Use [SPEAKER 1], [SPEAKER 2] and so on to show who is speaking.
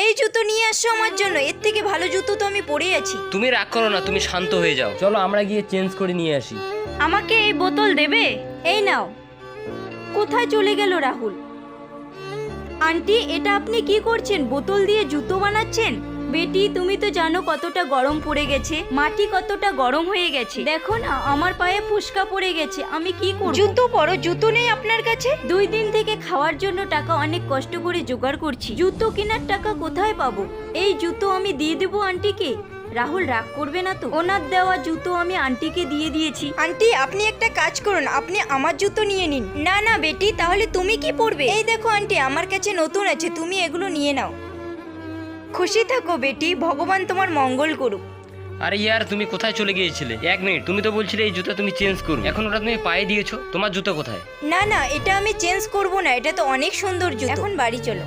[SPEAKER 1] এই জুতো নিয়ে আসছো আমার জন্য? এর থেকে ভালো জুতো তো আমি পরে আছি।
[SPEAKER 2] তুমি রাগ করো না, তুমি শান্ত হয়ে যাও। চলো আমরা গিয়ে চেঞ্জ করে নিয়ে আসি।
[SPEAKER 1] আমাকে এই বোতল দেবে? এই নাও। কোথায় চলে গেল রাহুল? আন্টি, এটা আপনি কি করছেন? বোতল দিয়ে জুতো বানাচ্ছেন? বেটি, তুমি তো জানো কতটা গরম পড়ে গেছে, মাটি কতটা গরম হয়ে গেছে। দেখো না, আমার পায়ে ফুসকা পড়ে গেছে। আমি কি করব? জুতো পরো। জুতো নেই আপনার কাছে? 2 দিন থেকে খাওয়ার জন্য টাকা অনেক কষ্ট করে জোগাড় করছি, জুতো কেনার টাকা কোথায় পাবো? এই জুতো আমি দিয়ে দেবো আন্টিকে। রাহুল রাগ করবে না তো? ওনার দেওয়া জুতো আমি আন্টিকে দিয়ে দিয়েছি। আন্টি, আপনি একটা কাজ করুন, আপনি আমার জুতো নিয়ে নিন। না না বেটি, তাহলে তুমি কি পরবে? এই দেখো আন্টি, আমার কাছে নতুন আছে, তুমি এগুলো নিয়ে নাও। খুশি থাকো বেটি, ভগবান তোমার মঙ্গল করুক।
[SPEAKER 2] আরে ইয়ার, তুমি কোথায় চলে গিয়েছিলে? 1 মিনিট, তুমি তো বলছিলে এই জুতো তুমি চেঞ্জ করবে, এখন ওটা তুমি পায়ে দিয়েছো। তোমার জুতো কোথায়?
[SPEAKER 1] না না, এটা আমি চেঞ্জ করব না, এটা তো অনেক সুন্দর জুতো। এখন বাড়ি চলো।